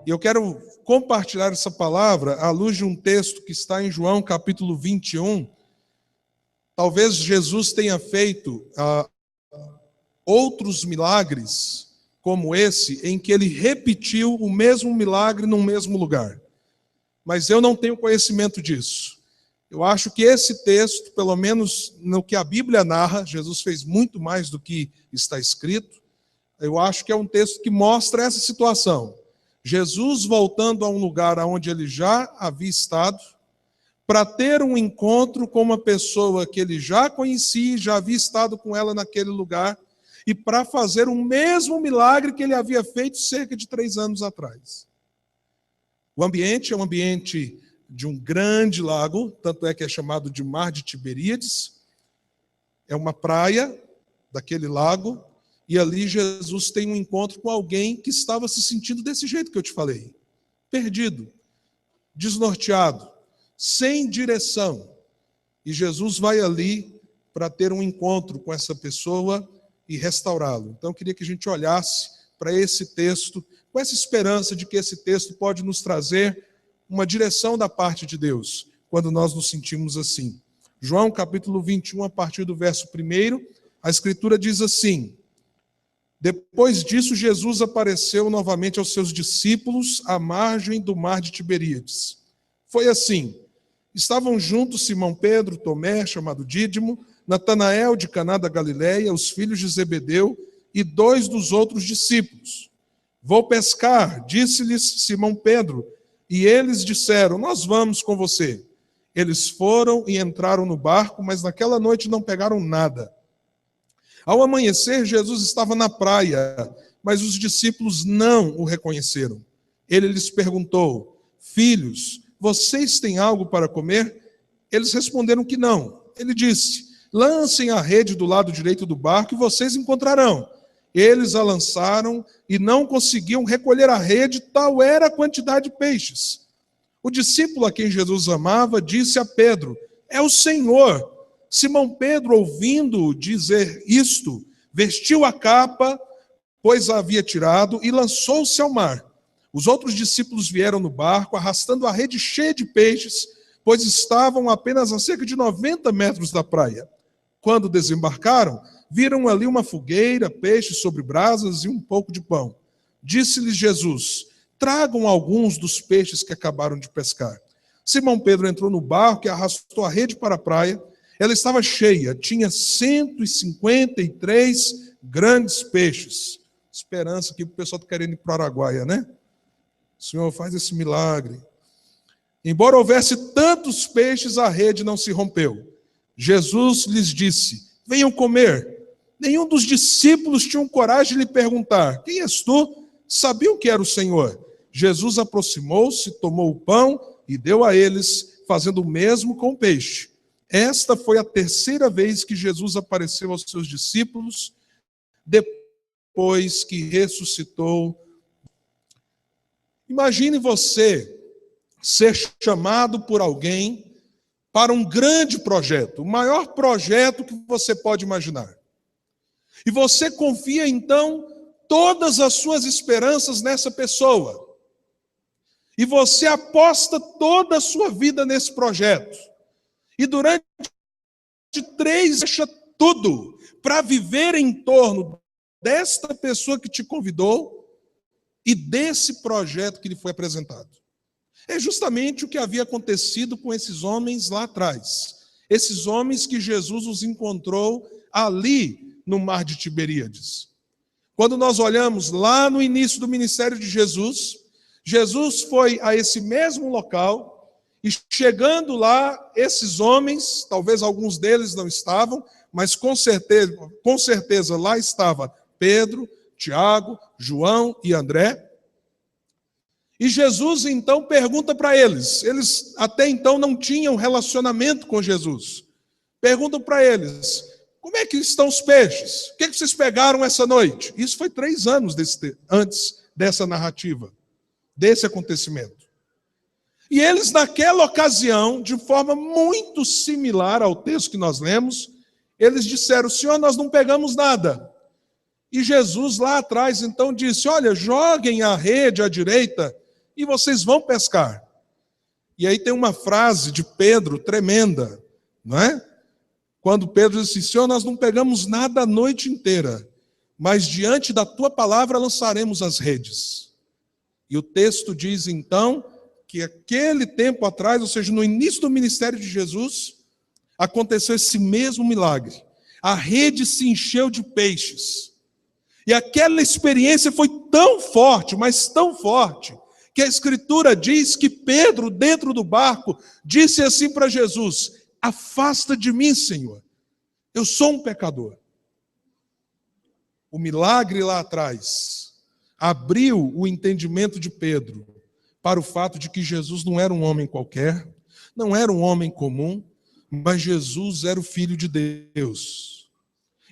E eu quero compartilhar essa palavra à luz de um texto que está em João capítulo 21. Talvez Jesus tenha feito outros milagres como esse, em que ele repetiu o mesmo milagre no mesmo lugar. Mas eu não tenho conhecimento disso. Eu acho que esse texto, pelo menos no que a Bíblia narra, Jesus fez muito mais do que está escrito. Eu acho que é um texto que mostra essa situação. Jesus voltando a um lugar onde ele já havia estado, para ter um encontro com uma pessoa que ele já conhecia, já havia estado com ela naquele lugar, e para fazer o mesmo milagre que ele havia feito cerca de 3 anos atrás. O ambiente é um ambiente de um grande lago, tanto é que é chamado de Mar de Tiberíades. É uma praia daquele lago, e ali Jesus tem um encontro com alguém que estava se sentindo desse jeito que eu te falei. Perdido, desnorteado, sem direção. E Jesus vai ali para ter um encontro com essa pessoa e restaurá-lo. Então eu queria que a gente olhasse para esse texto, com essa esperança de que esse texto pode nos trazer uma direção da parte de Deus, quando nós nos sentimos assim. João capítulo 21, a partir do verso 1, a Escritura diz assim: depois disso, Jesus apareceu novamente aos seus discípulos à margem do mar de Tiberíades. Foi assim: estavam juntos Simão Pedro, Tomé, chamado Dídimo, Natanael de Caná da Galileia, os filhos de Zebedeu e 2 dos outros discípulos. Vou pescar, disse-lhes Simão Pedro, e eles disseram: nós vamos com você. Eles foram e entraram no barco, mas naquela noite não pegaram nada. Ao amanhecer, Jesus estava na praia, mas os discípulos não o reconheceram. Ele lhes perguntou: filhos, vocês têm algo para comer? Eles responderam que não. Ele disse: lancem a rede do lado direito do barco e vocês encontrarão. Eles a lançaram e não conseguiam recolher a rede, tal era a quantidade de peixes. O discípulo a quem Jesus amava disse a Pedro: é o Senhor. Simão Pedro, ouvindo dizer isto, vestiu a capa, pois a havia tirado, e lançou-se ao mar. Os outros discípulos vieram no barco, arrastando a rede cheia de peixes, pois estavam apenas a cerca de 90 metros da praia. Quando desembarcaram, viram ali uma fogueira, peixes sobre brasas e um pouco de pão. Disse-lhes Jesus: tragam alguns dos peixes que acabaram de pescar. Simão Pedro entrou no barco e arrastou a rede para a praia. Ela estava cheia, tinha 153 grandes peixes. Esperança que o pessoal está querendo ir para o Araguaia, né? O Senhor faz esse milagre. Embora houvesse tantos peixes, a rede não se rompeu. Jesus lhes disse: venham comer. Nenhum dos discípulos tinha coragem de lhe perguntar: quem és tu? Sabiam que era o Senhor. Jesus aproximou-se, tomou o pão e deu a eles, fazendo o mesmo com o peixe. Esta foi a 3ª vez que Jesus apareceu aos seus discípulos, depois que ressuscitou. Imagine você ser chamado por alguém para um grande projeto, o maior projeto que você pode imaginar. E você confia, então, todas as suas esperanças nessa pessoa. E você aposta toda a sua vida nesse projeto. E durante 3 deixa tudo para viver em torno desta pessoa que te convidou e desse projeto que lhe foi apresentado. É justamente o que havia acontecido com esses homens lá atrás. Esses homens que Jesus os encontrou ali no Mar de Tiberíades. Quando nós olhamos lá no início do ministério de Jesus, Jesus foi a esse mesmo local. E chegando lá, esses homens, talvez alguns deles não estavam, mas com certeza lá estava Pedro, Tiago, João e André. E Jesus então pergunta para eles até então não tinham relacionamento com Jesus. Perguntam para eles: como é que estão os peixes? O que vocês pegaram essa noite? Isso foi 3 anos antes dessa narrativa, desse acontecimento. E eles, naquela ocasião, de forma muito similar ao texto que nós lemos, eles disseram: Senhor, nós não pegamos nada. E Jesus lá atrás, então, disse: olha, joguem a rede à direita e vocês vão pescar. E aí tem uma frase de Pedro tremenda, não é? Quando Pedro disse, Senhor, nós não pegamos nada a noite inteira, mas diante da tua palavra lançaremos as redes. E o texto diz então que aquele tempo atrás, ou seja, no início do ministério de Jesus, aconteceu esse mesmo milagre. A rede se encheu de peixes. E aquela experiência foi tão forte, mas tão forte, que a Escritura diz que Pedro, dentro do barco, disse assim para Jesus, afasta de mim, Senhor, eu sou um pecador. O milagre lá atrás abriu o entendimento de Pedro para o fato de que Jesus não era um homem qualquer, não era um homem comum, mas Jesus era o Filho de Deus.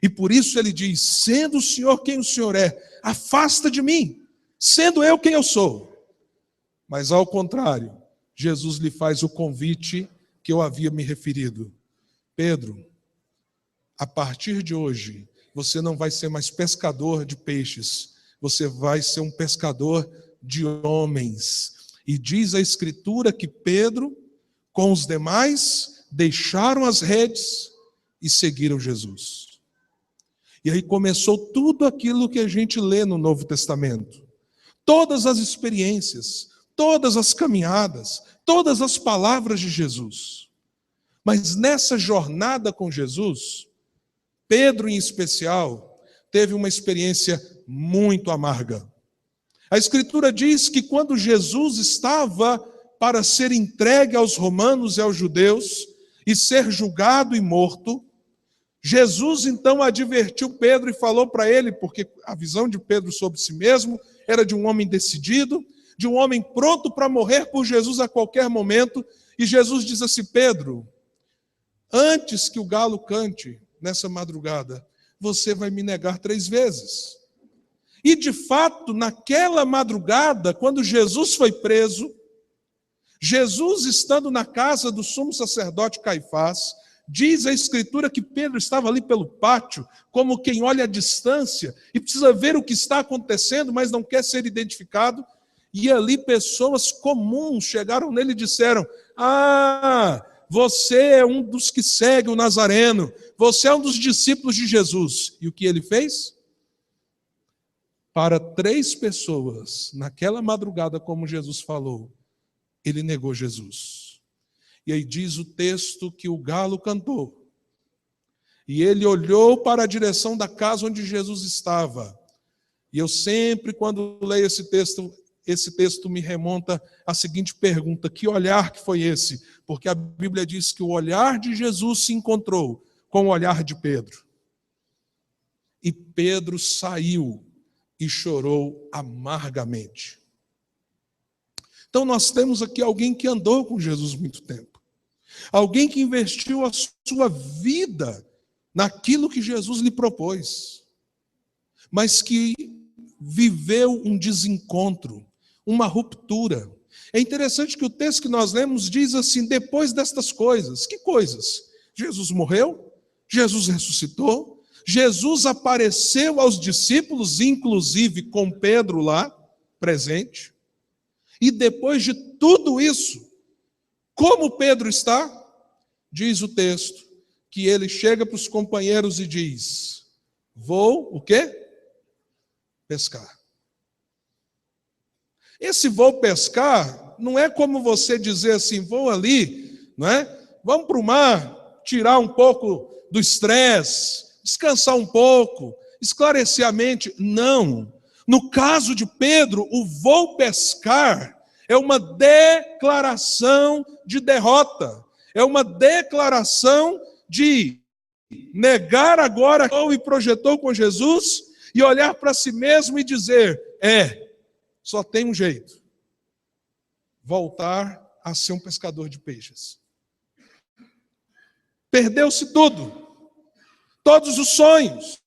E por isso ele diz, sendo o Senhor quem o Senhor é, afasta de mim, sendo eu quem eu sou. Mas ao contrário, Jesus lhe faz o convite que eu havia me referido. Pedro, a partir de hoje, você não vai ser mais pescador de peixes, você vai ser um pescador de homens. E diz a Escritura que Pedro, com os demais, deixaram as redes e seguiram Jesus. E aí começou tudo aquilo que a gente lê no Novo Testamento. Todas as experiências, todas as caminhadas, todas as palavras de Jesus. Mas nessa jornada com Jesus, Pedro em especial, teve uma experiência muito amarga. A Escritura diz que quando Jesus estava para ser entregue aos romanos e aos judeus e ser julgado e morto, Jesus então advertiu Pedro e falou para ele, porque a visão de Pedro sobre si mesmo era de um homem decidido, de um homem pronto para morrer por Jesus a qualquer momento, e Jesus diz assim, Pedro, antes que o galo cante nessa madrugada, você vai me negar 3 vezes. E de fato, naquela madrugada, quando Jesus foi preso, Jesus estando na casa do sumo sacerdote Caifás, diz a Escritura que Pedro estava ali pelo pátio, como quem olha à distância e precisa ver o que está acontecendo, mas não quer ser identificado. E ali pessoas comuns chegaram nele e disseram, você é um dos que segue o Nazareno, você é um dos discípulos de Jesus. E o que ele fez? Para 3 pessoas, naquela madrugada, como Jesus falou, ele negou Jesus. E aí diz o texto que o galo cantou. E ele olhou para a direção da casa onde Jesus estava. E eu sempre, quando leio esse texto me remonta à seguinte pergunta, que olhar que foi esse? Porque a Bíblia diz que o olhar de Jesus se encontrou com o olhar de Pedro. E Pedro saiu e chorou amargamente. Então nós temos aqui alguém que andou com Jesus muito tempo. Alguém que investiu a sua vida naquilo que Jesus lhe propôs. Mas que viveu um desencontro, uma ruptura. É interessante que o texto que nós lemos diz assim, depois destas coisas. Que coisas? Jesus morreu, Jesus ressuscitou, Jesus apareceu aos discípulos, inclusive com Pedro lá, presente. E depois de tudo isso, como Pedro está? Diz o texto, que ele chega para os companheiros e diz, vou, o quê? Pescar. Esse vou pescar não é como você dizer assim, vou ali, não é? Vamos para o mar, tirar um pouco do estresse, descansar um pouco, esclarecer a mente. Não. No caso de Pedro, o vou pescar é uma declaração de derrota. É uma declaração de negar agora e projetou com Jesus e olhar para si mesmo e dizer, só tem um jeito. Voltar a ser um pescador de peixes. Perdeu-se tudo. Todos os sonhos,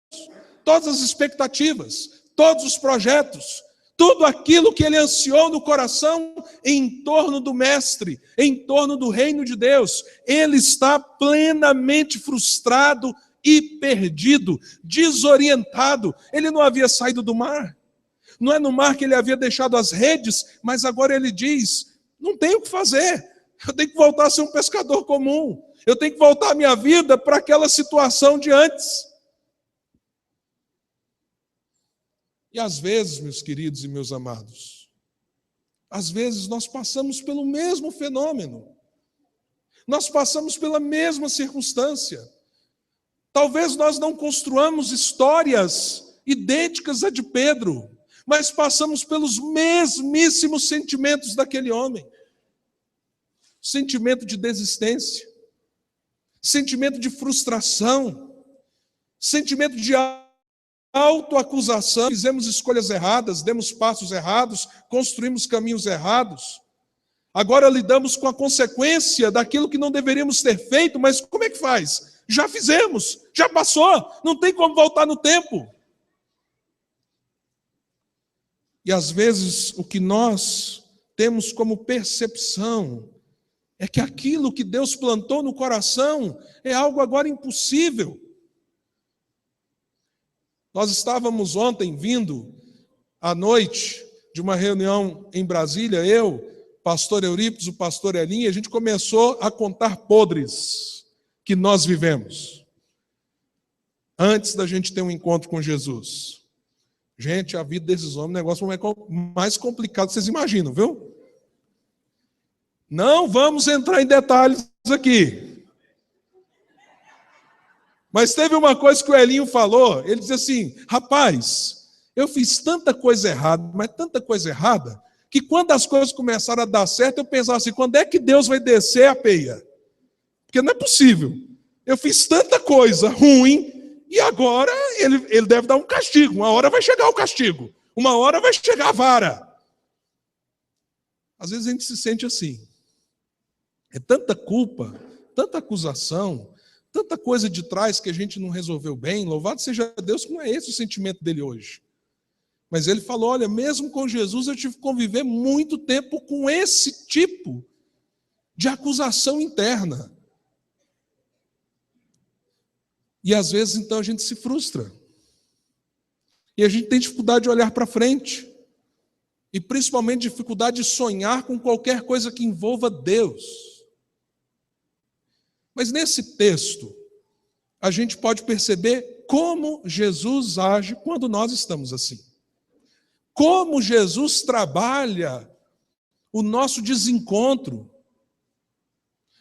todas as expectativas, todos os projetos, tudo aquilo que ele ansiou no coração em torno do Mestre, em torno do reino de Deus, ele está plenamente frustrado e perdido, desorientado. Ele não havia saído do mar. Não é no mar que ele havia deixado as redes, mas agora ele diz: não tenho o que fazer, eu tenho que voltar a ser um pescador comum, eu tenho que voltar a minha vida para aquela situação de antes. E às vezes, meus queridos e meus amados, às vezes nós passamos pelo mesmo fenômeno, nós passamos pela mesma circunstância. Talvez nós não construamos histórias idênticas à de Pedro, mas passamos pelos mesmíssimos sentimentos daquele homem. Sentimento de desistência, sentimento de frustração, sentimento de autoacusação. Fizemos escolhas erradas, demos passos errados, construímos caminhos errados. Agora lidamos com a consequência daquilo que não deveríamos ter feito, mas como é que faz? Já fizemos, já passou, não tem como voltar no tempo. E às vezes o que nós temos como percepção é que aquilo que Deus plantou no coração é algo agora impossível. Nós estávamos ontem vindo à noite de uma reunião em Brasília, eu, pastor Eurípides, o pastor Elinho, e a gente começou a contar podres que nós vivemos antes da gente ter um encontro com Jesus. Gente, a vida desses homens é um negócio mais complicado que vocês imaginam, viu? Não vamos entrar em detalhes aqui. Mas teve uma coisa que o Elinho falou, ele disse assim: rapaz, eu fiz tanta coisa errada, mas tanta coisa errada, que quando as coisas começaram a dar certo, eu pensava assim: quando é que Deus vai descer a peia? Porque não é possível. Eu fiz tanta coisa ruim e agora ele deve dar um castigo. Uma hora vai chegar o castigo. Uma hora vai chegar a vara. Às vezes a gente se sente assim. É tanta culpa, tanta acusação, tanta coisa de trás que a gente não resolveu bem. Louvado seja Deus que não é esse o sentimento dele hoje. Mas ele falou: olha, mesmo com Jesus eu tive que conviver muito tempo com esse tipo de acusação interna. E às vezes, então, a gente se frustra. E a gente tem dificuldade de olhar para frente. E principalmente dificuldade de sonhar com qualquer coisa que envolva Deus. Mas nesse texto, a gente pode perceber como Jesus age quando nós estamos assim. Como Jesus trabalha o nosso desencontro.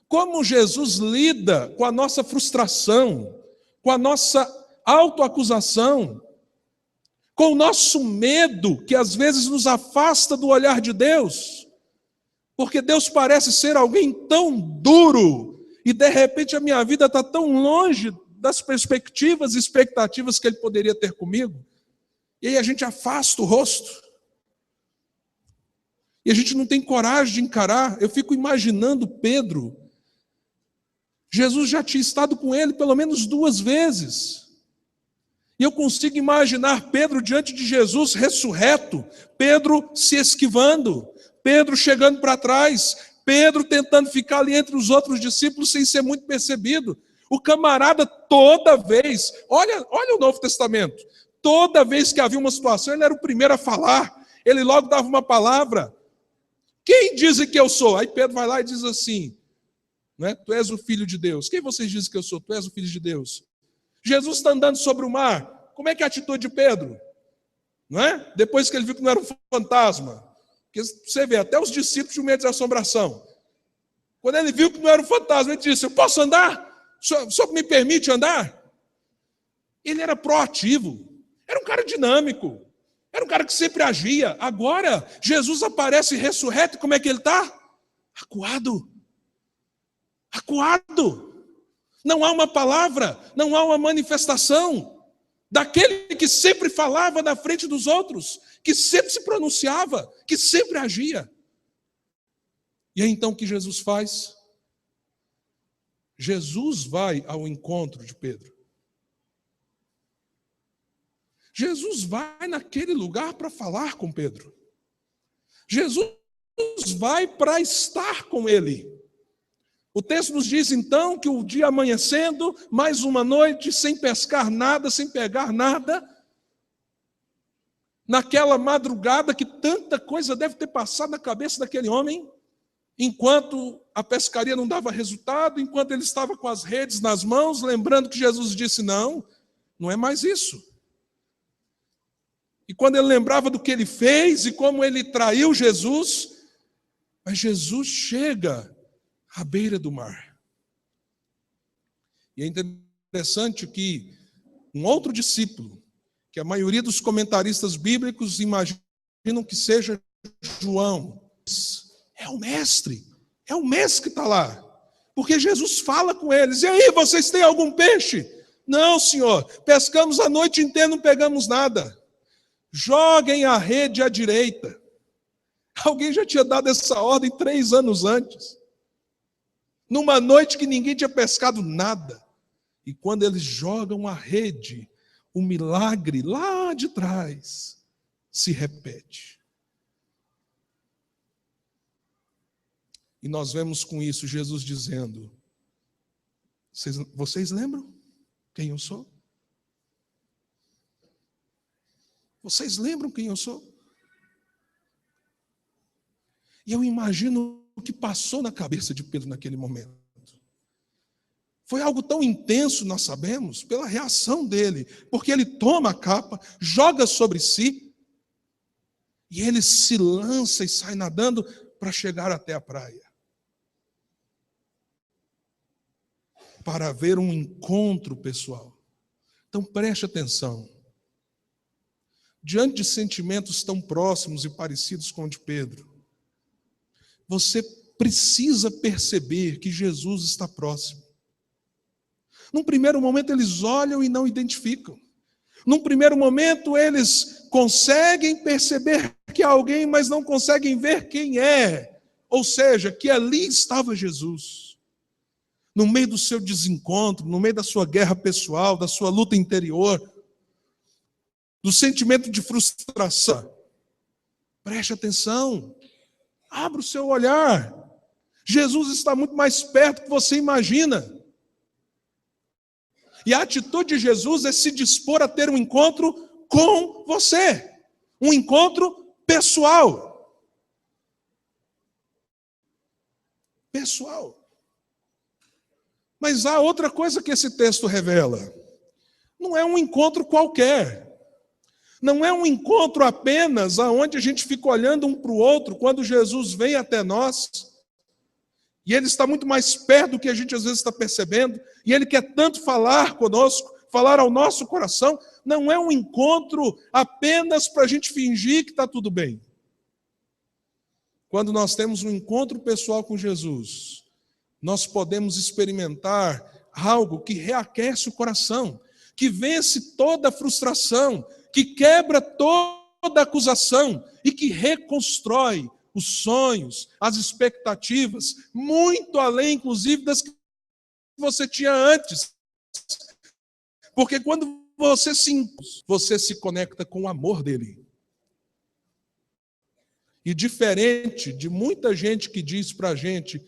Como Jesus lida com a nossa frustração, com a nossa autoacusação, com o nosso medo, que às vezes nos afasta do olhar de Deus, porque Deus parece ser alguém tão duro, e de repente a minha vida está tão longe das perspectivas e expectativas que Ele poderia ter comigo, e aí a gente afasta o rosto, e a gente não tem coragem de encarar. Eu fico imaginando Pedro. Jesus já tinha estado com ele pelo menos 2 vezes. E eu consigo imaginar Pedro diante de Jesus ressurreto, Pedro se esquivando, Pedro chegando para trás, Pedro tentando ficar ali entre os outros discípulos sem ser muito percebido. O camarada toda vez, olha o Novo Testamento, toda vez que havia uma situação, ele era o primeiro a falar, ele logo dava uma palavra. Quem dizem que eu sou? Aí Pedro vai lá e diz assim: não é? Tu és o Filho de Deus. Quem vocês dizem que eu sou? Tu és o Filho de Deus. Jesus está andando sobre o mar. Como é que é a atitude de Pedro? Não é? Depois que ele viu que não era um fantasma. Porque você vê, até os discípulos tinham medo de assombração. Quando ele viu que não era um fantasma, ele disse: eu posso andar? O senhor me permite andar? Ele era proativo. Era um cara dinâmico. Era um cara que sempre agia. Agora, Jesus aparece ressurreto. Como é que ele está? Acuado. Acuado. Não há uma palavra, não há uma manifestação daquele que sempre falava na frente dos outros, que sempre se pronunciava, que sempre agia. E é então que Jesus faz? Jesus vai ao encontro de Pedro. Jesus vai naquele lugar para falar com Pedro. Jesus vai para estar com ele. O texto nos diz então que o dia amanhecendo, mais uma noite, sem pescar nada, sem pegar nada, naquela madrugada que tanta coisa deve ter passado na cabeça daquele homem, enquanto a pescaria não dava resultado, enquanto ele estava com as redes nas mãos, lembrando que Jesus disse: não, não é mais isso. E quando ele lembrava do que ele fez e como ele traiu Jesus, mas Jesus chega à beira do mar. E é interessante que um outro discípulo, que a maioria dos comentaristas bíblicos imaginam que seja João, é o mestre que está lá. Porque Jesus fala com eles: e aí, vocês têm algum peixe? Não, senhor, pescamos a noite inteira, não pegamos nada. Joguem a rede à direita. Alguém já tinha dado essa ordem 3 anos antes. Numa noite que ninguém tinha pescado nada. E quando eles jogam a rede, o milagre lá de trás se repete. E nós vemos com isso Jesus dizendo: vocês lembram quem eu sou? Vocês lembram quem eu sou? E eu imagino o que passou na cabeça de Pedro naquele momento. Foi algo tão intenso, nós sabemos, pela reação dele, porque ele toma a capa, joga sobre si, e ele se lança e sai nadando para chegar até a praia. Para haver um encontro pessoal. Então preste atenção. Diante de sentimentos tão próximos e parecidos com o de Pedro, você precisa perceber que Jesus está próximo. Num primeiro momento eles olham e não identificam. Num primeiro momento eles conseguem perceber que há alguém, mas não conseguem ver quem é. Ou seja, que ali estava Jesus. No meio do seu desencontro, no meio da sua guerra pessoal, da sua luta interior, do sentimento de frustração. Preste atenção. Abra o seu olhar. Jesus está muito mais perto do que você imagina. E a atitude de Jesus é se dispor a ter um encontro com você. Um encontro pessoal. Pessoal. Mas há outra coisa que esse texto revela. Não é um encontro qualquer. Não é um encontro apenas onde a gente fica olhando um para o outro quando Jesus vem até nós. E ele está muito mais perto do que a gente às vezes está percebendo. E ele quer tanto falar conosco, falar ao nosso coração. Não é um encontro apenas para a gente fingir que está tudo bem. Quando nós temos um encontro pessoal com Jesus, nós podemos experimentar algo que reaquece o coração, que vence toda a frustração, que quebra toda a acusação e que reconstrói os sonhos, as expectativas, muito além, inclusive, das que você tinha antes. Porque quando você se conecta com o amor dele. E diferente de muita gente que diz para a gente: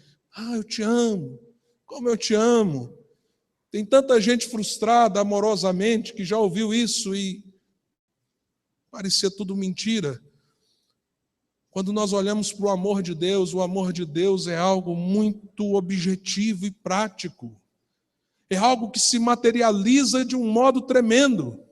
eu te amo, como eu te amo. Tem tanta gente frustrada amorosamente que já ouviu isso e parecia tudo mentira. Quando nós olhamos para o amor de Deus é algo muito objetivo e prático. É algo que se materializa de um modo tremendo.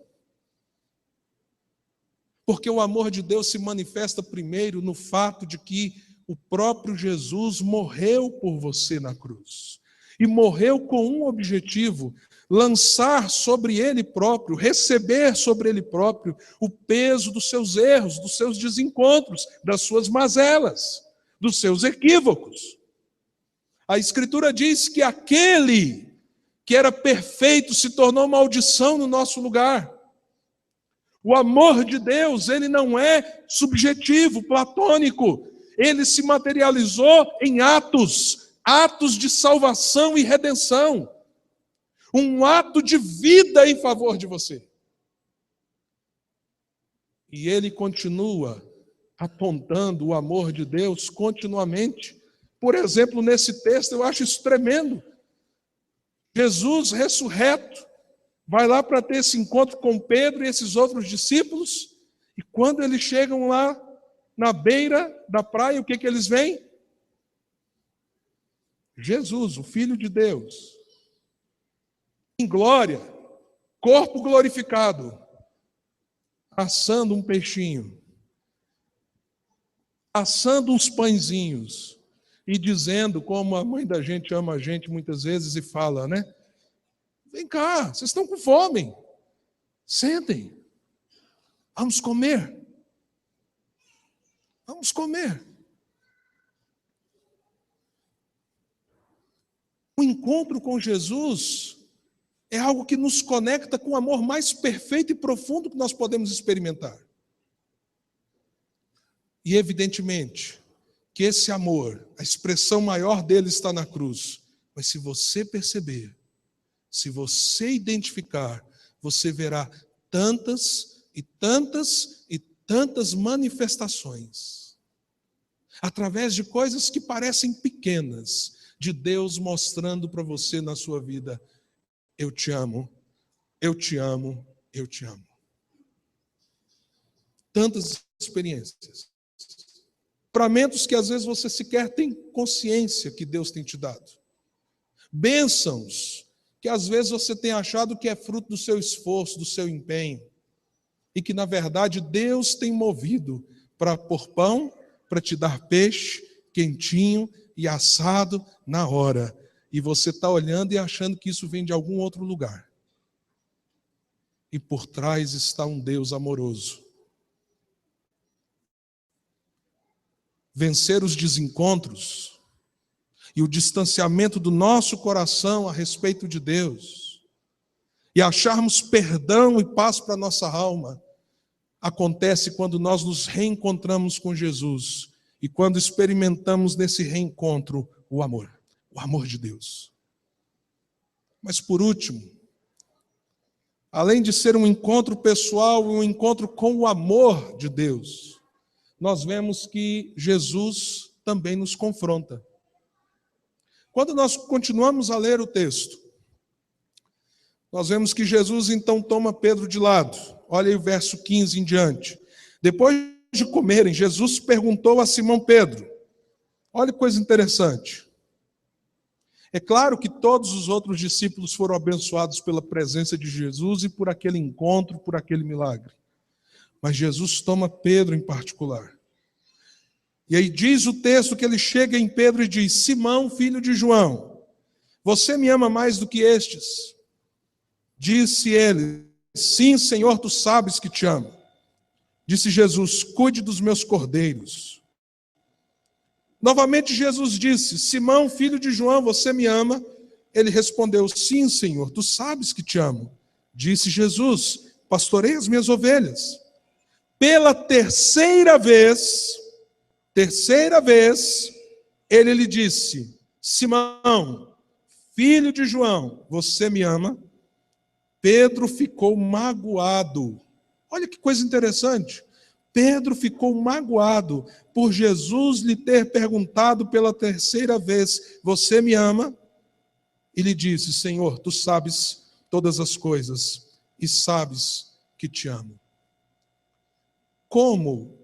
Porque o amor de Deus se manifesta primeiro no fato de que o próprio Jesus morreu por você na cruz. E morreu com um objetivo: lançar sobre ele próprio, receber sobre ele próprio o peso dos seus erros, dos seus desencontros, das suas mazelas, dos seus equívocos. A Escritura diz que aquele que era perfeito se tornou maldição no nosso lugar. O amor de Deus, ele não é subjetivo, platônico. Ele se materializou em atos de salvação e redenção. Um ato de vida em favor de você. E ele continua apontando o amor de Deus continuamente. Por exemplo, nesse texto, eu acho isso tremendo. Jesus ressurreto vai lá para ter esse encontro com Pedro e esses outros discípulos, E quando eles chegam lá na beira da praia, o que eles veem? Jesus, o Filho de Deus, em glória, corpo glorificado, assando um peixinho, assando uns pãezinhos e dizendo, como a mãe da gente ama a gente muitas vezes e fala, né? Vem cá, vocês estão com fome, sentem, vamos comer, vamos comer. O encontro com Jesus é algo que nos conecta com o amor mais perfeito e profundo que nós podemos experimentar. E evidentemente que esse amor, a expressão maior dele está na cruz. Mas se você perceber, se você identificar, você verá tantas e tantas e tantas manifestações, através de coisas que parecem pequenas, de Deus mostrando para você na sua vida: eu te amo, eu te amo, eu te amo. Tantas experiências. Livramentos que às vezes você sequer tem consciência que Deus tem te dado. Bênçãos que às vezes você tem achado que é fruto do seu esforço, do seu empenho. E que na verdade Deus tem movido para pôr pão, para te dar peixe quentinho e assado na hora. E você está olhando e achando que isso vem de algum outro lugar. E por trás está um Deus amoroso. Vencer os desencontros e o distanciamento do nosso coração a respeito de Deus e acharmos perdão e paz para a nossa alma acontece quando nós nos reencontramos com Jesus e quando experimentamos nesse reencontro o amor de Deus. Mas por último, além de ser um encontro pessoal, um encontro com o amor de Deus, nós vemos que Jesus também nos confronta. Quando nós continuamos a ler o texto, nós vemos que Jesus então toma Pedro de lado. Olha aí o verso 15 em diante. Depois de comerem, Jesus perguntou a Simão Pedro. Olha que coisa interessante. É claro que todos os outros discípulos foram abençoados pela presença de Jesus e por aquele encontro, por aquele milagre. Mas Jesus toma Pedro em particular. E aí diz o texto que ele chega em Pedro e diz: Simão, filho de João, você me ama mais do que estes? Disse ele: sim, Senhor, tu sabes que te amo. Disse Jesus: cuide dos meus cordeiros. Novamente Jesus disse: Simão, filho de João, você me ama? Ele respondeu: sim, Senhor, tu sabes que te amo. Disse Jesus: pastorei as minhas ovelhas. Pela terceira vez, ele lhe disse: Simão, filho de João, você me ama? Pedro ficou magoado. Olha que coisa interessante. Pedro ficou magoado por Jesus lhe ter perguntado pela terceira vez: você me ama? E lhe disse: Senhor, tu sabes todas as coisas e sabes que te amo. Como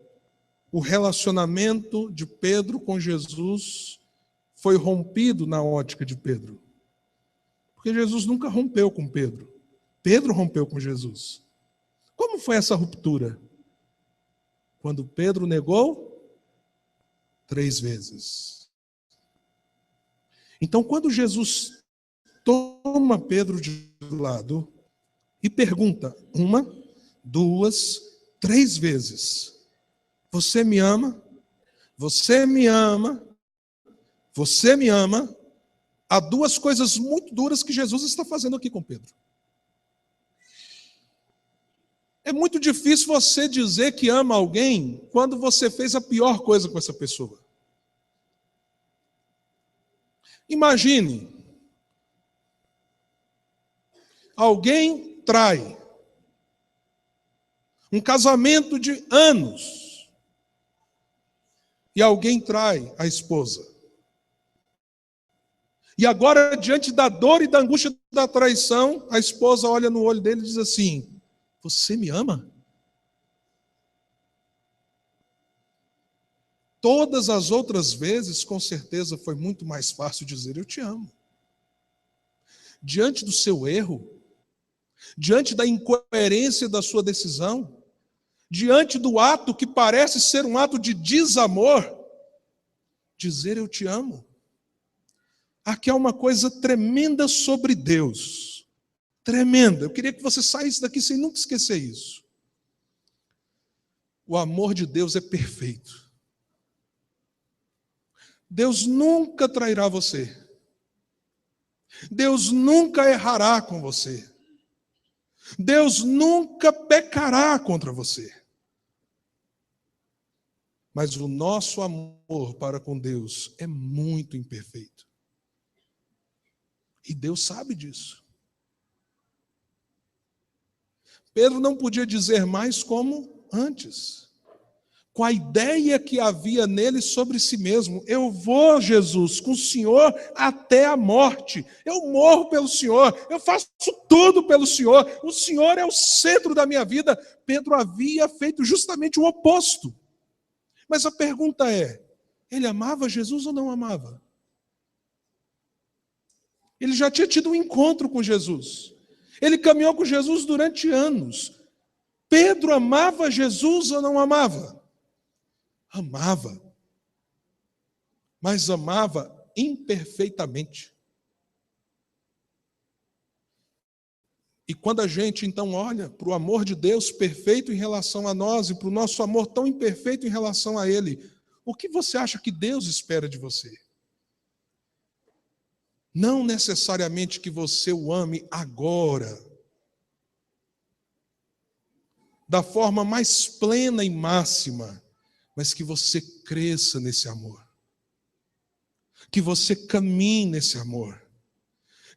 o relacionamento de Pedro com Jesus foi rompido na ótica de Pedro? Porque Jesus nunca rompeu com Pedro. Pedro rompeu com Jesus. Como foi essa ruptura? Quando Pedro negou 3 vezes. Então, quando Jesus toma Pedro de lado e pergunta 1, 2, 3 vezes: você me ama? Você me ama? Você me ama? Há 2 coisas muito duras que Jesus está fazendo aqui com Pedro. É muito difícil você dizer que ama alguém quando você fez a pior coisa com essa pessoa. Imagine, alguém trai, um casamento de anos, e alguém trai a esposa. E agora, diante da dor e da angústia da traição, a esposa olha no olho dele e diz assim: você me ama? Todas as outras vezes, com certeza, foi muito mais fácil dizer eu te amo. Diante do seu erro, diante da incoerência da sua decisão, diante do ato que parece ser um ato de desamor, dizer eu te amo. Aqui há uma coisa tremenda sobre Deus. Tremenda. Eu queria que você saísse daqui sem nunca esquecer isso. O amor de Deus é perfeito. Deus nunca trairá você. Deus nunca errará com você. Deus nunca pecará contra você. Mas o nosso amor para com Deus é muito imperfeito. E Deus sabe disso. Pedro não podia dizer mais como antes. Com a ideia que havia nele sobre si mesmo. Eu vou, Jesus, com o Senhor até a morte. Eu morro pelo Senhor. Eu faço tudo pelo Senhor. O Senhor é o centro da minha vida. Pedro havia feito justamente o oposto. Mas a pergunta é, ele amava Jesus ou não amava? Ele já tinha tido um encontro com Jesus. Ele caminhou com Jesus durante anos. Pedro amava Jesus ou não amava? Amava. Mas amava imperfeitamente. E quando a gente então olha para o amor de Deus perfeito em relação a nós e para o nosso amor tão imperfeito em relação a Ele, o que você acha que Deus espera de você? Não necessariamente que você o ame agora, da forma mais plena e máxima, mas que você cresça nesse amor, que você caminhe nesse amor,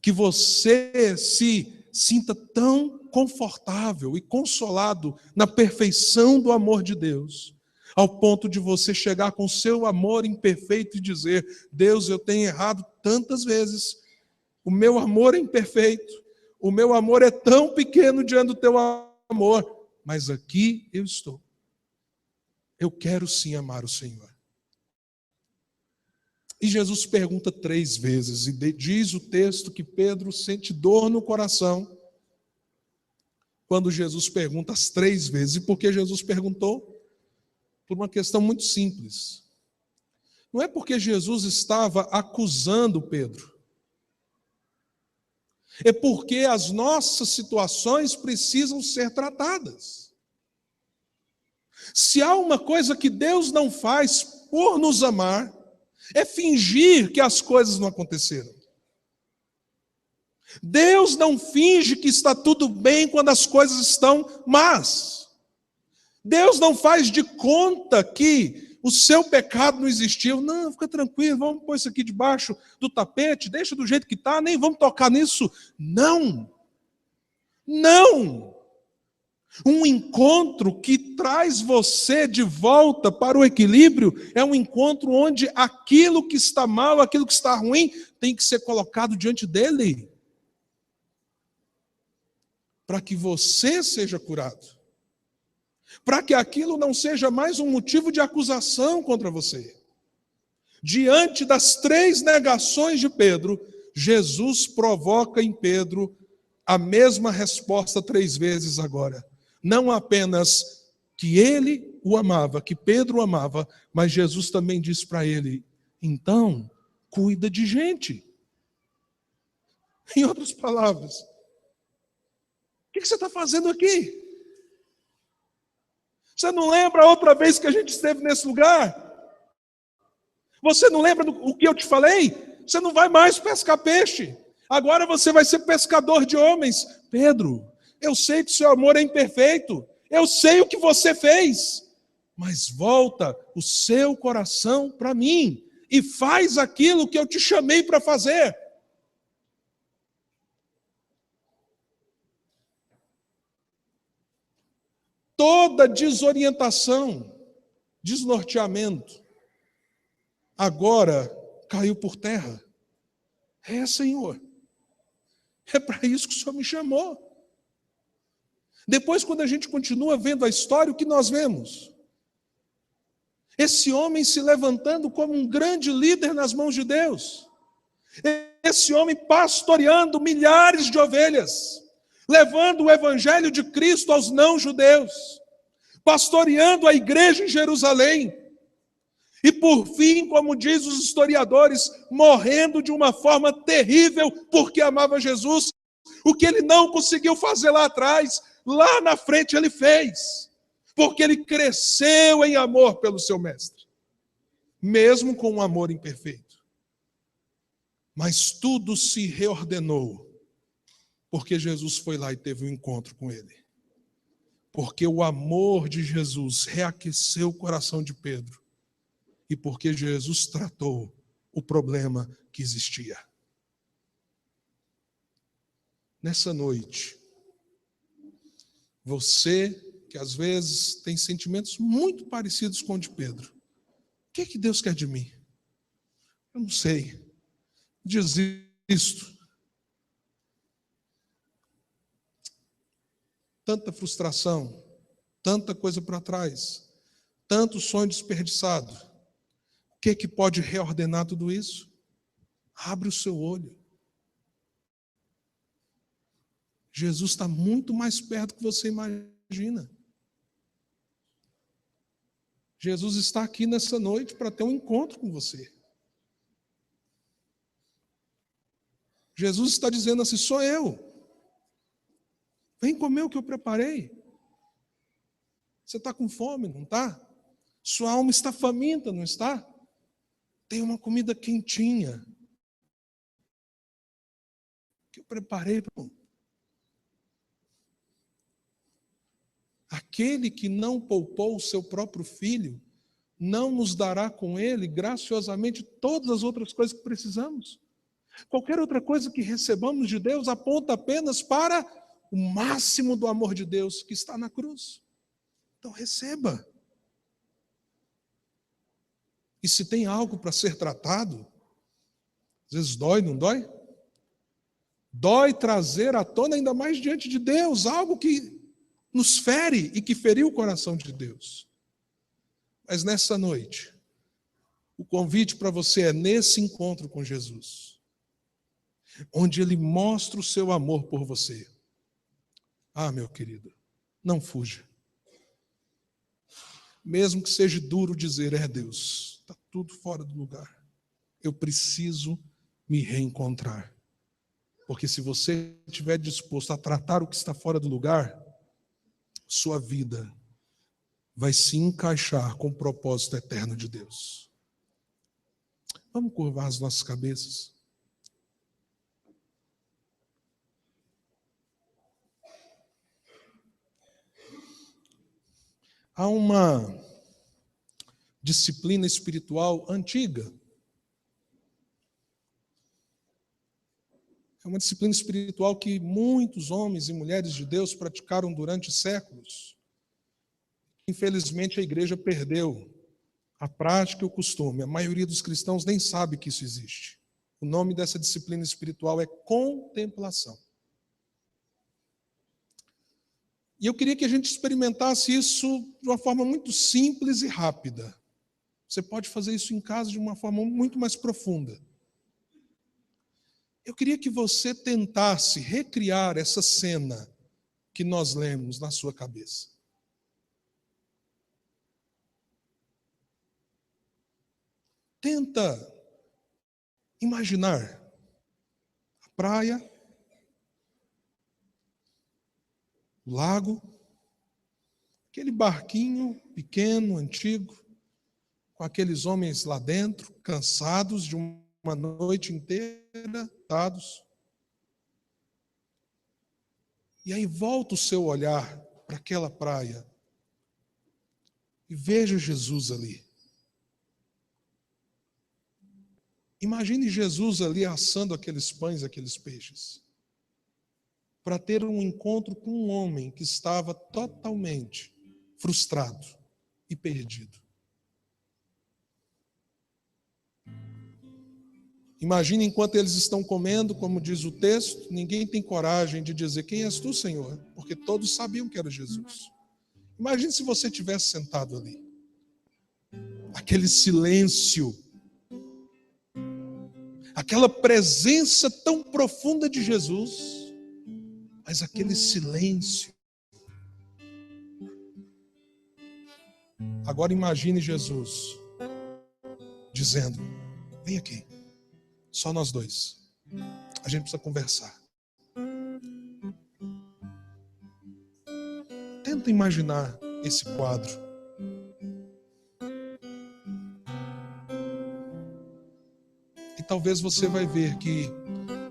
que você se sinta tão confortável e consolado na perfeição do amor de Deus, ao ponto de você chegar com seu amor imperfeito e dizer, Deus, eu tenho errado tantas vezes, o meu amor é imperfeito, o meu amor é tão pequeno diante do teu amor, mas aqui eu estou. Eu quero sim amar o Senhor. E Jesus pergunta 3 vezes, e diz o texto que Pedro sente dor no coração, quando Jesus pergunta as 3 vezes. E por que Jesus perguntou? Por uma questão muito simples. Não é porque Jesus estava acusando Pedro. É porque as nossas situações precisam ser tratadas. Se há uma coisa que Deus não faz por nos amar, é fingir que as coisas não aconteceram. Deus não finge que está tudo bem quando as coisas estão más. Deus não faz de conta que o seu pecado não existiu. Não, fica tranquilo, vamos pôr isso aqui debaixo do tapete, deixa do jeito que está, nem vamos tocar nisso. Não. Não. Um encontro que traz você de volta para o equilíbrio é um encontro onde aquilo que está mal, aquilo que está ruim, tem que ser colocado diante dele. Para que você seja curado. Para que aquilo não seja mais um motivo de acusação contra você. Diante das 3 negações de Pedro, Jesus provoca em Pedro a mesma resposta 3 vezes agora. Não apenas que ele o amava, que Pedro o amava, mas Jesus também disse para ele, então, cuida de gente. Em outras palavras, o que você está fazendo aqui? Você não lembra a outra vez que a gente esteve nesse lugar? Você não lembra o que eu te falei? Você não vai mais pescar peixe. Agora você vai ser pescador de homens. Pedro, eu sei que o seu amor é imperfeito. Eu sei o que você fez. Mas volta o seu coração para mim. E faz aquilo que eu te chamei para fazer. Toda desorientação, desnorteamento, agora caiu por terra. É, Senhor. É para isso que o Senhor me chamou. Depois, quando a gente continua vendo a história, o que nós vemos? Esse homem se levantando como um grande líder nas mãos de Deus. Esse homem pastoreando milhares de ovelhas, levando o evangelho de Cristo aos não-judeus, pastoreando a igreja em Jerusalém. E por fim, como diz os historiadores, morrendo de uma forma terrível, porque amava Jesus. O que ele não conseguiu fazer lá atrás, lá na frente ele fez. Porque ele cresceu em amor pelo seu mestre. Mesmo com um amor imperfeito. Mas tudo se reordenou. Porque Jesus foi lá e teve um encontro com ele. Porque o amor de Jesus reaqueceu o coração de Pedro. E porque Jesus tratou o problema que existia. Nessa noite, você que às vezes tem sentimentos muito parecidos com o de Pedro, o que é que Deus quer de mim? Eu não sei. Desisto. Tanta frustração, tanta coisa para trás, tanto sonho desperdiçado. O que é que pode reordenar tudo isso? Abre o seu olho. Jesus está muito mais perto do que você imagina. Jesus está aqui nessa noite para ter um encontro com você. Jesus está dizendo assim, sou eu. Vem comer o que eu preparei. Você está com fome, não está? Sua alma está faminta, não está? Tem uma comida quentinha que eu preparei. Aquele que não poupou o seu próprio filho, não nos dará com ele, graciosamente, todas as outras coisas que precisamos. Qualquer outra coisa que recebamos de Deus aponta apenas para o máximo do amor de Deus que está na cruz. Então receba. E se tem algo para ser tratado, às vezes dói, não dói? Dói trazer à tona ainda mais diante de Deus, algo que nos fere e que feriu o coração de Deus. Mas nessa noite, o convite para você é nesse encontro com Jesus, onde Ele mostra o seu amor por você. Ah, meu querido, não fuja. Mesmo que seja duro dizer, Deus, está tudo fora do lugar. Eu preciso me reencontrar. Porque se você estiver disposto a tratar o que está fora do lugar, sua vida vai se encaixar com o propósito eterno de Deus. Vamos curvar as nossas cabeças. Há uma disciplina espiritual antiga. É uma disciplina espiritual que muitos homens e mulheres de Deus praticaram durante séculos. Infelizmente, a igreja perdeu a prática e o costume. A maioria dos cristãos nem sabe que isso existe. O nome dessa disciplina espiritual é contemplação. E eu queria que a gente experimentasse isso de uma forma muito simples e rápida. Você pode fazer isso em casa de uma forma muito mais profunda. Eu queria que você tentasse recriar essa cena que nós lemos na sua cabeça. Tenta imaginar a praia, o lago, aquele barquinho pequeno, antigo, com aqueles homens lá dentro, cansados de uma noite inteira, dados. E aí volta o seu olhar para aquela praia e veja Jesus ali. Imagine Jesus ali assando aqueles pães, aqueles peixes, para ter um encontro com um homem que estava totalmente frustrado e perdido. Imagine enquanto eles estão comendo, como diz o texto, ninguém tem coragem de dizer, quem és tu, Senhor? Porque todos sabiam que era Jesus. Imagine se você tivesse sentado ali. aquele silêncio, aquela presença tão profunda de Jesus, mas aquele silêncio. Agora imagine Jesus dizendo: vem aqui, só nós dois, a gente precisa conversar. Tenta imaginar esse quadro. E talvez você vai ver que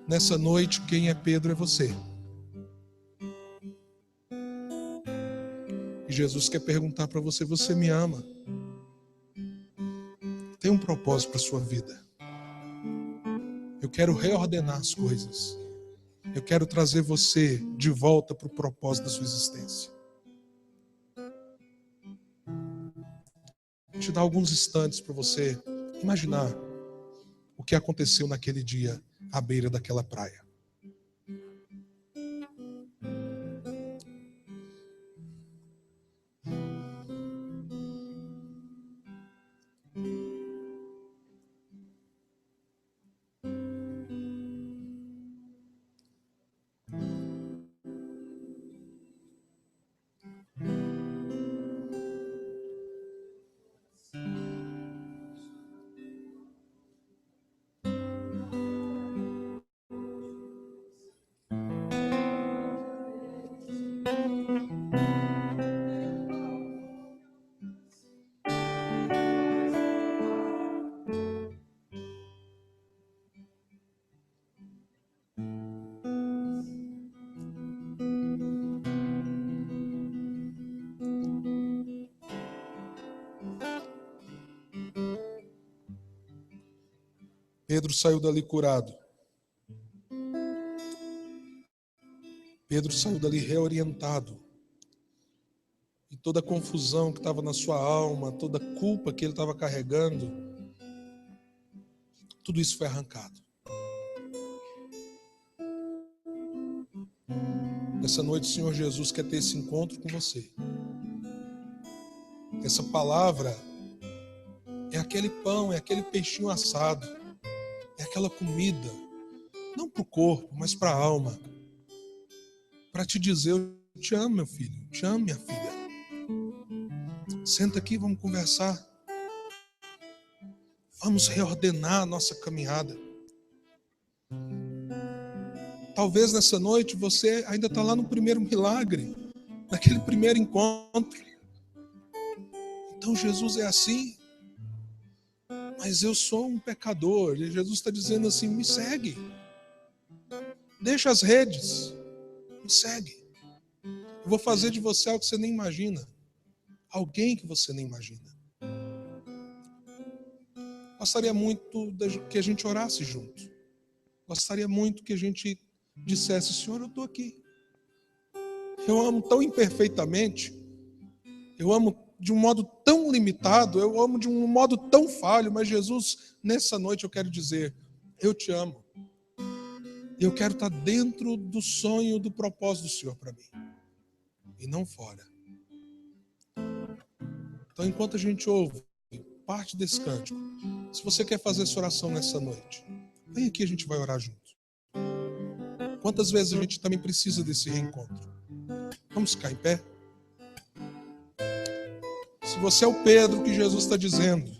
nessa noite quem é Pedro é você. E Jesus quer perguntar para você: você me ama? Tem um propósito para a sua vida. Eu quero reordenar as coisas. Eu quero trazer você de volta para o propósito da sua existência. Vou te dar alguns instantes para você imaginar o que aconteceu naquele dia à beira daquela praia. Pedro saiu dali curado. Pedro saiu dali reorientado. E toda a confusão que estava na sua alma, toda a culpa que ele estava carregando, tudo isso foi arrancado. Nessa noite o Senhor Jesus quer ter esse encontro com você. Essa palavra é aquele pão, é aquele peixinho assado, é aquela comida, não para o corpo, mas para a alma. Para te dizer: eu te amo, meu filho, eu te amo, minha filha. Senta aqui, vamos conversar. Vamos reordenar a nossa caminhada. Talvez nessa noite você ainda está lá no primeiro milagre, naquele primeiro encontro. Então Jesus é assim. Mas eu sou um pecador. E Jesus está dizendo assim: me segue. Deixa as redes. Me segue. Eu vou fazer de você algo que você nem imagina. Alguém que você nem imagina. Gostaria muito que a gente orasse junto. Gostaria muito que a gente dissesse: Senhor, eu estou aqui. Eu amo tão imperfeitamente. Eu amo de um modo tão limitado. Eu amo de um modo tão falho. Mas Jesus, nessa noite eu quero dizer: eu te amo. Eu quero estar dentro do sonho, do propósito do Senhor para mim. E não fora. Então, enquanto a gente ouve parte desse cântico, se você quer fazer essa oração nessa noite, vem aqui, a gente vai orar junto. Quantas vezes a gente também precisa desse reencontro? Vamos ficar em pé? Se você é o Pedro que Jesus está dizendo,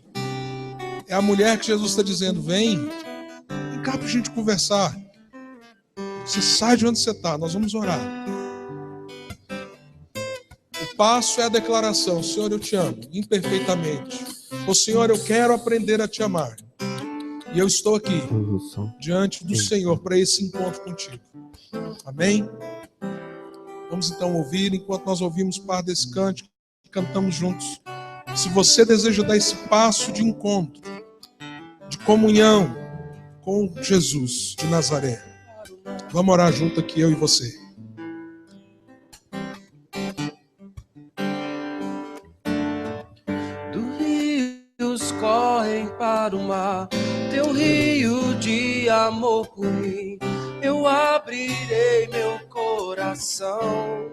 é a mulher que Jesus está dizendo: vem cá para a gente conversar. Você sai de onde você está, nós vamos orar. O passo é a declaração: Senhor, eu te amo imperfeitamente. Ô Senhor, eu quero aprender a te amar. E eu estou aqui diante do Senhor para esse encontro contigo. Amém? Vamos então ouvir, enquanto nós ouvimos parte desse cântico e cantamos juntos. Se você deseja dar esse passo de encontro, de comunhão com Jesus de Nazaré, vamos orar junto aqui, eu e você. Do rios correm para o mar, teu rio de amor por mim. Eu abrirei meu coração,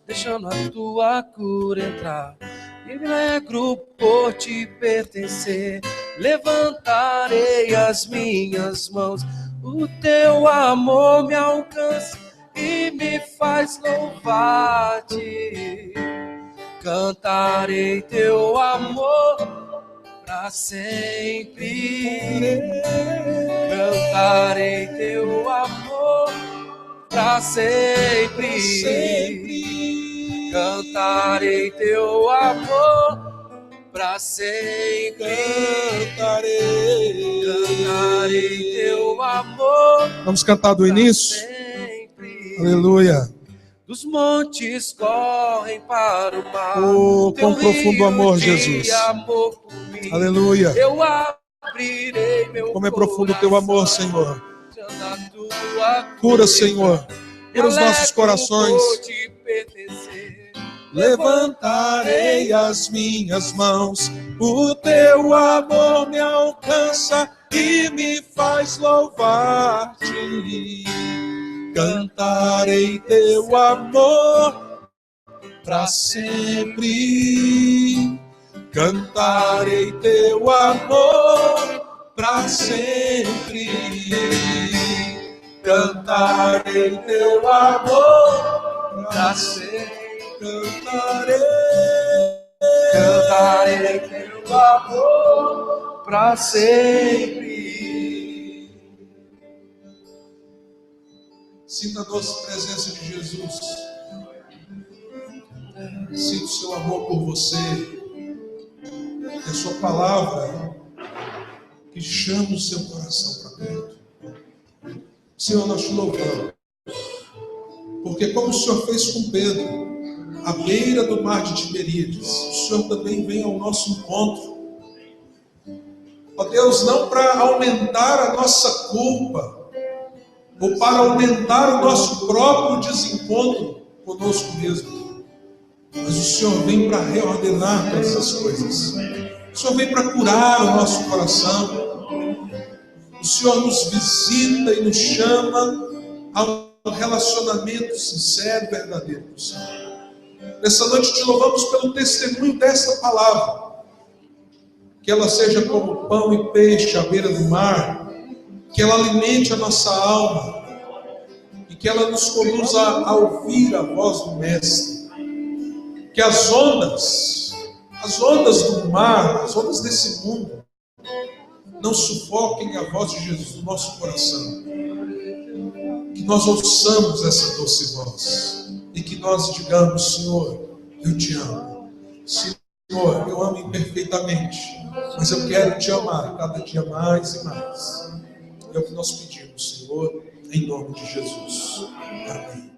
deixando a tua cura entrar. e me alegro por te pertencer. Levantarei as minhas mãos, o teu amor me alcança e me faz louvar-te. Cantarei teu amor pra sempre. Cantarei teu amor pra sempre. Cantarei teu amor pra sempre. Cantarei teu amor. Vamos cantar do início? Sempre. Aleluia. Dos montes correm para o mar. Oh, teu quão profundo amor, rio de Jesus. Amor por mim. Aleluia. Eu abrirei meu Como é profundo o teu amor, Senhor. Tua Cura, Senhor. Cura os nossos corações. Levantarei as minhas mãos, o teu amor me alcança e me faz louvar-te. Cantarei teu amor pra sempre. Cantarei teu amor pra sempre. Cantarei teu amor pra sempre. Cantarei teu amor pra sempre. Sinta a doce presença de Jesus. Sinta o seu amor por você. É a sua palavra que chama o seu coração para perto. Senhor, nós te louvamos. Porque como o Senhor fez com Pedro, à beira do mar de Tiberíades, o Senhor também vem ao nosso encontro. Ó Deus, não para aumentar a nossa culpa, ou para aumentar o nosso próprio desencontro conosco mesmo, mas o Senhor vem para reordenar todas as coisas. O Senhor vem para curar o nosso coração. O Senhor nos visita e nos chama a um relacionamento sincero e verdadeiro com o Senhor. Nessa noite te louvamos pelo testemunho dessa palavra. Que ela seja como pão e peixe à beira do mar. Que ela alimente a nossa alma. E que ela nos conduza a ouvir a voz do Mestre. Que as ondas do mar, as ondas desse mundo, não sufoquem a voz de Jesus no nosso coração. Que nós ouçamos essa doce voz. E que nós digamos: Senhor, eu te amo. Senhor, eu amo imperfeitamente, mas eu quero te amar cada dia mais e mais. É o que nós pedimos, Senhor, em nome de Jesus. Amém.